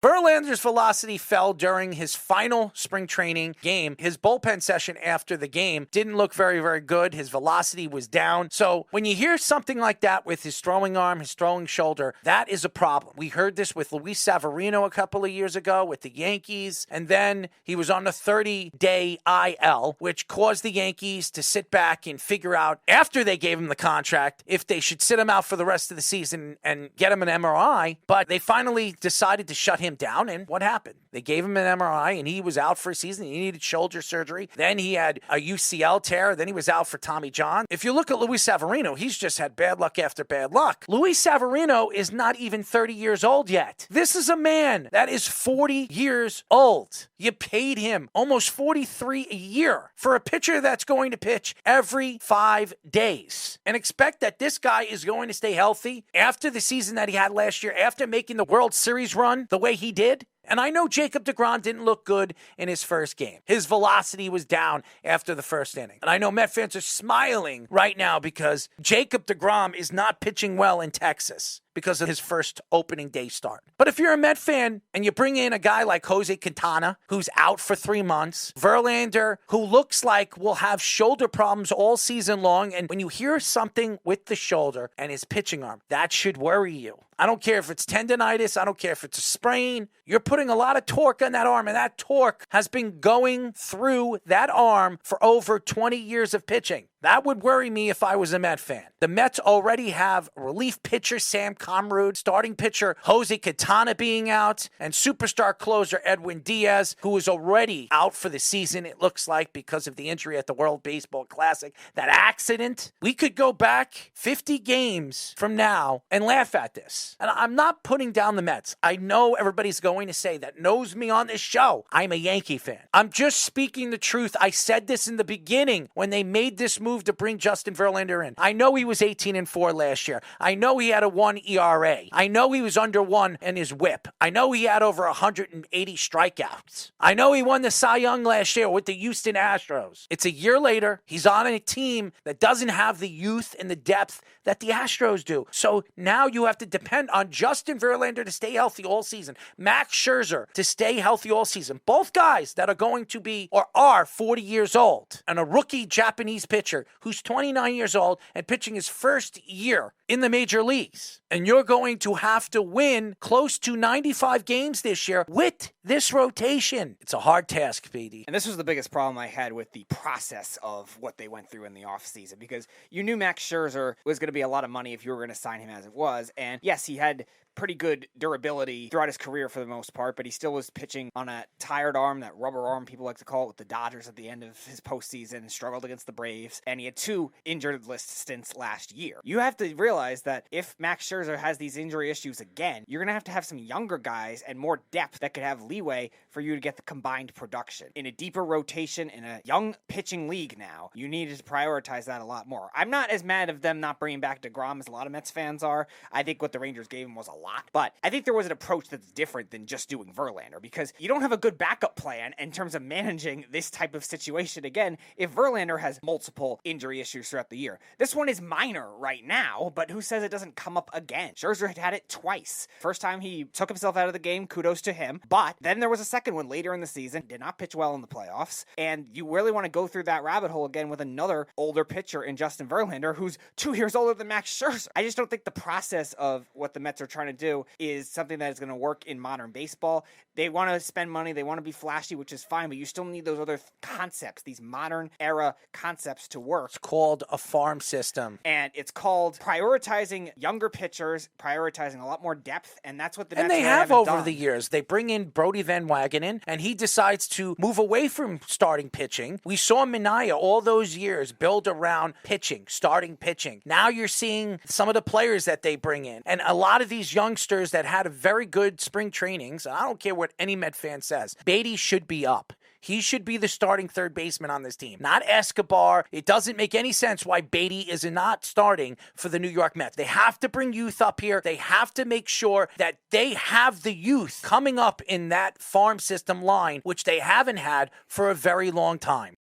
Verlander's velocity fell during his final spring training game. His bullpen session after the game didn't look very, very good. His velocity was down. So when you hear something like that with his throwing arm, his throwing shoulder, that is a problem. We heard this with Luis Severino a couple of years ago with the Yankees, and then he was on the 30-day IL, which caused the Yankees to sit back and figure out, after they gave him the contract, if they should sit him out for the rest of the season and get him an MRI. But they finally decided to shut him down, and what happened? They gave him an MRI, and he was out for a season. He needed shoulder surgery. Then he had a UCL tear. Then he was out for Tommy John. If you look at Luis Severino, he's just had bad luck after bad luck. Luis Severino is not even 30 years old yet. This is a man that is 40 years old. You paid him almost $43 a year for a pitcher that's going to pitch every 5 days, and expect that this guy is going to stay healthy after the season that he had last year, after making the World Series run the way he did. And I know Jacob deGrom didn't look good in his first game. His velocity was down after the first inning. And I know Met fans are smiling right now because Jacob deGrom is not pitching well in Texas because of his first opening day start. But if you're a Met fan and you bring in a guy like Jose Quintana, who's out for 3 months, Verlander, who looks like will have shoulder problems all season long, and when you hear something with the shoulder and his pitching arm, that should worry you. I don't care if it's tendonitis. I don't care if it's a sprain. You're putting a lot of torque on that arm, and that torque has been going through that arm for over 20 years of pitching. That would worry me if I was a Met fan. The Mets already have relief pitcher Sam Comrood, starting pitcher Jose Quintana being out, and superstar closer Edwin Diaz, who is already out for the season, it looks like, because of the injury at the World Baseball Classic. That accident. We could go back 50 games from now and laugh at this. And I'm not putting down the Mets. I know everybody's going to say that knows me on this show. I'm a Yankee fan. I'm just speaking the truth. I said this in the beginning when they made this move to bring Justin Verlander in. I know he was 18-4 last year. I know he had a 1 ERA. I know he was under 1 in his whip. I know he had over 180 strikeouts. I know he won the Cy Young last year with the Houston Astros. It's a year later. He's on a team that doesn't have the youth and the depth that the Astros do. So now you have to depend on Justin Verlander to stay healthy all season. Max Scherzer to stay healthy all season. Both guys that are going to be or are 40 years old. And a rookie Japanese pitcher who's 29 years old and pitching his first year in the major leagues. And you're going to have to win close to 95 games this year with this rotation. It's a hard task, Baty. And this was the biggest problem I had with the process of what they went through in the offseason, because you knew Max Scherzer was going to be a lot of money if you were going to sign him as it was. And yes, he had pretty good durability throughout his career for the most part, but he still was pitching on a tired arm, that rubber arm people like to call it, with the Dodgers at the end of his postseason, and struggled against the Braves, and he had 2 injured list stints last year. You have to realize that if Max Scherzer has these injury issues again, you're going to have some younger guys and more depth that could have leeway for you to get the combined production. In a deeper rotation, in a young pitching league now, you need to prioritize that a lot more. I'm not as mad of them not bringing back DeGrom as a lot of Mets fans are. I think what the Rangers gave him was a lot. But I think there was an approach that's different than just doing Verlander, because you don't have a good backup plan in terms of managing this type of situation again if Verlander has multiple injury issues throughout the year. This one is minor right now, but who says it doesn't come up again? Scherzer had it twice. First time he took himself out of the game, kudos to him. But then there was a second one later in the season, did not pitch well in the playoffs, and you really want to go through that rabbit hole again with another older pitcher in Justin Verlander, who's 2 years older than Max Scherzer. I just don't think the process of what the Mets are trying to do is something that is going to work in modern baseball. They want to spend money, they want to be flashy, which is fine, but you still need those other concepts, these modern era concepts to work. It's called a farm system. And it's called prioritizing younger pitchers, prioritizing a lot more depth, and that's what the Mets and they have over done. The years. They bring in Brody Van Wagenen, and he decides to move away from starting pitching. We saw Minaya all those years build around pitching, starting pitching. Now you're seeing some of the players that they bring in, and a lot of these youngsters that had a very good spring trainings. I don't care what any Met fan says. Baty should be up. He should be the starting third baseman on this team, not Escobar. It doesn't make any sense why Baty is not starting for the New York Mets. They have to bring youth up here. They have to make sure that they have the youth coming up in that farm system line, which they haven't had for a very long time.